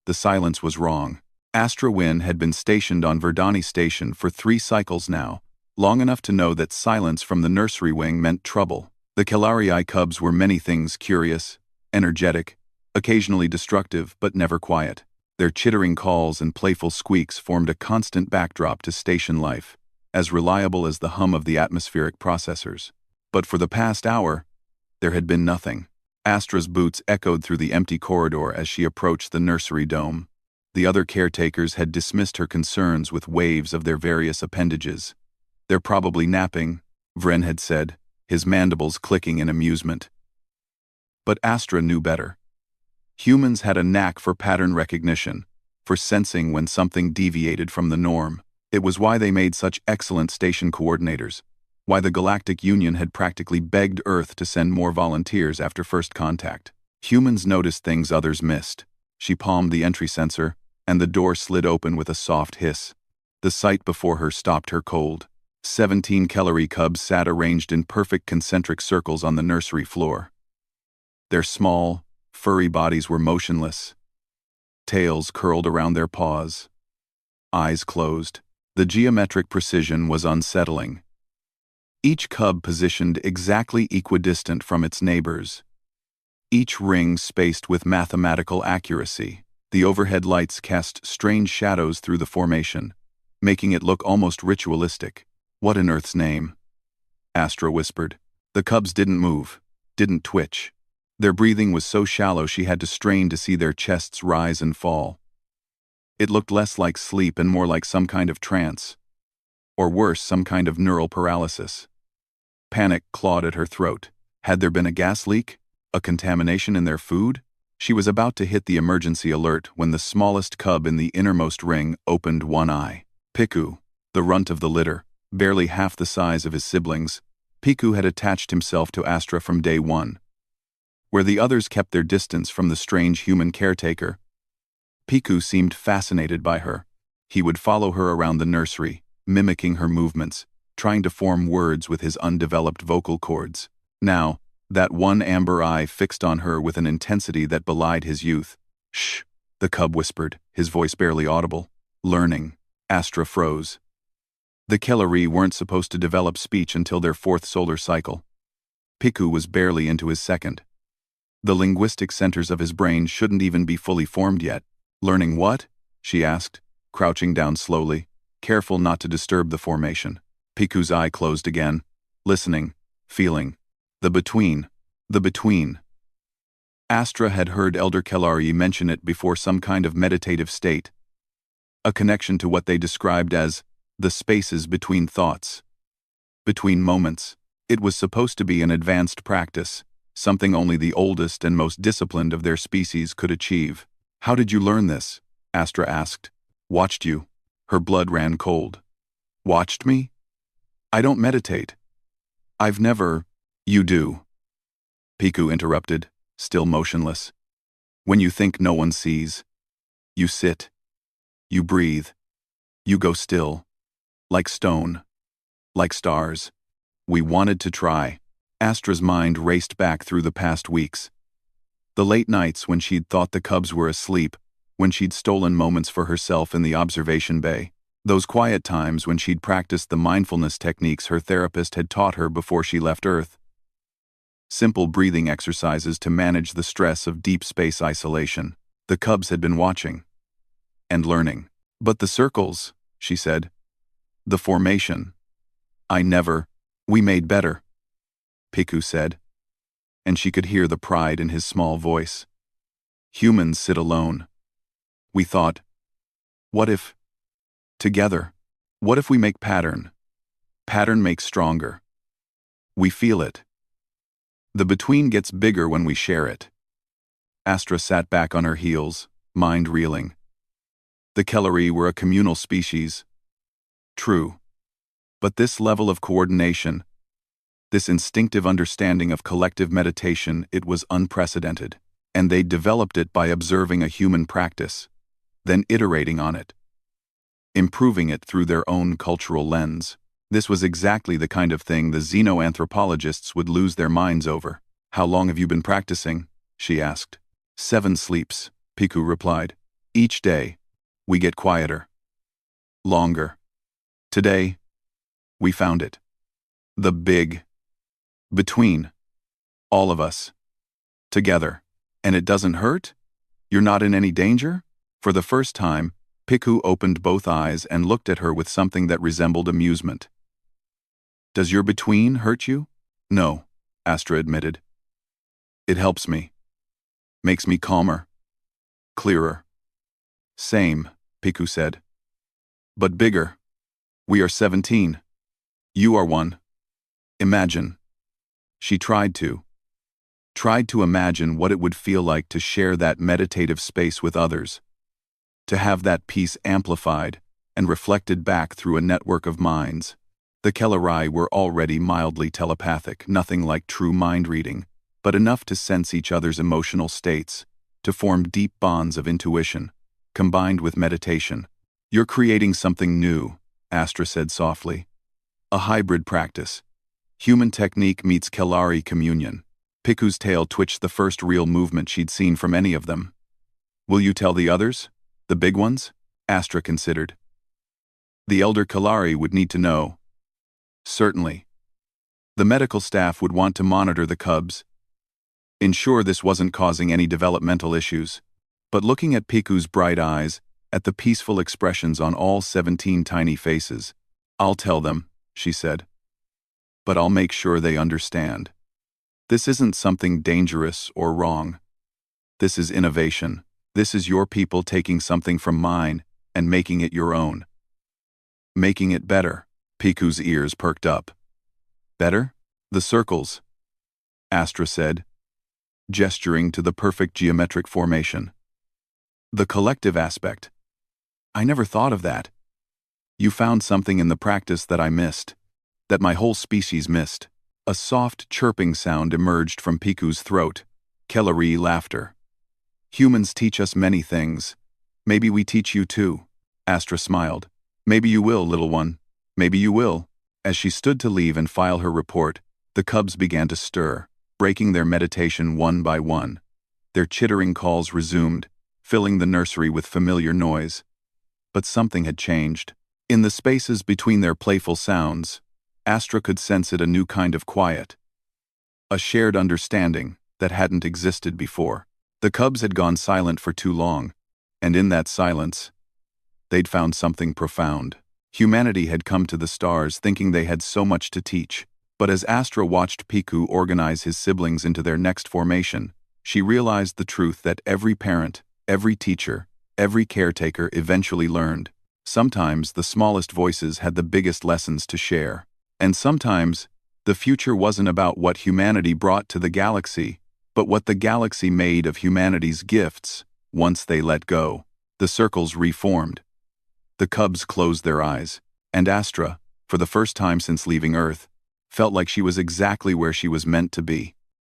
The silence was wrong. Astra Wynn had been stationed on Verdani Station for 3 cycles now, long enough to know that silence from the nursery wing meant trouble. The Kelarii cubs were many things: curious, energetic, occasionally destructive, but never quiet. Their chittering calls and playful squeaks formed a constant backdrop to station life, as reliable as the hum of the atmospheric processors. But for the past hour, there had been nothing. Astra's boots echoed through the empty corridor as she approached the nursery dome. The other caretakers had dismissed her concerns with waves of their various appendages. "They're probably napping," Vren had said, his mandibles clicking in amusement. But Astra knew better. Humans had a knack for pattern recognition, for sensing when something deviated from the norm. It was why they made such excellent station coordinators, why the Galactic Union had practically begged Earth to send more volunteers after first contact. Humans noticed things others missed. She palmed the entry sensor, and the door slid open with a soft hiss. The sight before her stopped her cold. 17 Kelarii cubs sat arranged in perfect concentric circles on the nursery floor. Their small, furry bodies were motionless, tails curled around their paws, eyes closed. The geometric precision was unsettling. Each cub positioned exactly equidistant from its neighbors, each ring spaced with mathematical accuracy. The overhead lights cast strange shadows through the formation, making it look almost ritualistic. "What in Earth's name?" Astra whispered. The cubs didn't move, didn't twitch. Their breathing was so shallow she had to strain to see their chests rise and fall. It looked less like sleep and more like some kind of trance. Or worse, some kind of neural paralysis. Panic clawed at her throat. Had there been a gas leak? A contamination in their food? She was about to hit the emergency alert when the smallest cub in the innermost ring opened one eye. Piku, the runt of the litter, barely half the size of his siblings, Piku had attached himself to Astra from day one. Where the others kept their distance from the strange human caretaker, Piku seemed fascinated by her. He would follow her around the nursery, mimicking her movements, trying to form words with his undeveloped vocal cords. Now, that one amber eye fixed on her with an intensity that belied his youth. "Shh," the cub whispered, his voice barely audible. "Learning." Astra froze. The Kelarii weren't supposed to develop speech until their 4th solar cycle. Piku was barely into his 2nd. The linguistic centers of his brain shouldn't even be fully formed yet. "Learning what?" she asked, crouching down slowly, careful not to disturb the formation. Piku's eye closed again, listening, feeling. The between. Astra had heard Elder Kelarii mention it before, some kind of meditative state. A connection to what they described as the spaces between thoughts, between moments. It was supposed to be an advanced practice, something only the oldest and most disciplined of their species could achieve. "How did you learn this?" Astra asked. "Watched you." Her blood ran cold. "Watched me? I don't meditate. I've never—" "You do," Piku interrupted, still motionless. "When you think no one sees, you sit, you breathe, you go still, like stone, like stars." We wanted to try. Astra's mind raced back through the past weeks. The late nights when she'd thought the cubs were asleep, when she'd stolen moments for herself in the observation bay. Those quiet times when she'd practiced the mindfulness techniques her therapist had taught her before she left Earth. Simple breathing exercises to manage the stress of deep space isolation. The cubs had been watching. And learning. "But the circles," she said. "The formation. We made better," Piku said. And she could hear the pride in his small voice. "Humans sit alone. We thought, what if, together, what if we make pattern? Pattern makes stronger. We feel it. The between gets bigger when we share it." Astra sat back on her heels, mind reeling. The Kelarii were a communal species. True. But this level of coordination, this instinctive understanding of collective meditation, it was unprecedented. And they developed it by observing a human practice, then iterating on it, improving it through their own cultural lens. This was exactly the kind of thing the xenoanthropologists would lose their minds over. "How long have you been practicing?" she asked. 7 sleeps, Piku replied. Each day, we get quieter. Longer. Today, we found it. The big. Between. All of us. Together. And it doesn't hurt? You're not in any danger? For the first time, Piku opened both eyes and looked at her with something that resembled amusement. Does your between hurt you? No, Astra admitted. It helps me. Makes me calmer. Clearer. Same, Piku said. But bigger. We are 17. You are 1. Imagine. She tried to imagine what it would feel like to share that meditative space with others, to have that peace amplified and reflected back through a network of minds. The Kellerai were already mildly telepathic, nothing like true mind reading, but enough to sense each other's emotional states, to form deep bonds of intuition, combined with meditation. You're creating something new, Astra said softly. A hybrid practice. Human technique meets Kellari communion. Piku's tail twitched, the first real movement she'd seen from any of them. Will you tell the others? The big ones? Astra considered. The elder Kellari would need to know. Certainly. The medical staff would want to monitor the cubs, ensure this wasn't causing any developmental issues. But looking at Piku's bright eyes, at the peaceful expressions on all 17 tiny faces, I'll tell them, she said. But I'll make sure they understand. This isn't something dangerous or wrong. This is innovation. This is your people taking something from mine and making it your own. Making it better. Piku's ears perked up. Better? The circles, Astra said, gesturing to the perfect geometric formation. The collective aspect. I never thought of that. You found something in the practice that I missed, that my whole species missed. A soft chirping sound emerged from Piku's throat. Kellari laughter. Humans teach us many things. Maybe we teach you too. Astra smiled. Maybe you will, little one. Maybe you will. As she stood to leave and file her report, the cubs began to stir, breaking their meditation one by one. Their chittering calls resumed, filling the nursery with familiar noise. But something had changed. In the spaces between their playful sounds, Astra could sense it, a new kind of quiet. A shared understanding that hadn't existed before. The cubs had gone silent for too long, and in that silence, they'd found something profound. Humanity had come to the stars thinking they had so much to teach, but as Astra watched Piku organize his siblings into their next formation, she realized the truth that every parent, every teacher, every caretaker eventually learned. Sometimes the smallest voices had the biggest lessons to share. And sometimes, the future wasn't about what humanity brought to the galaxy, but what the galaxy made of humanity's gifts once they let go. The circles reformed. The cubs closed their eyes, and Astra, for the first time since leaving Earth, felt like she was exactly where she was meant to be.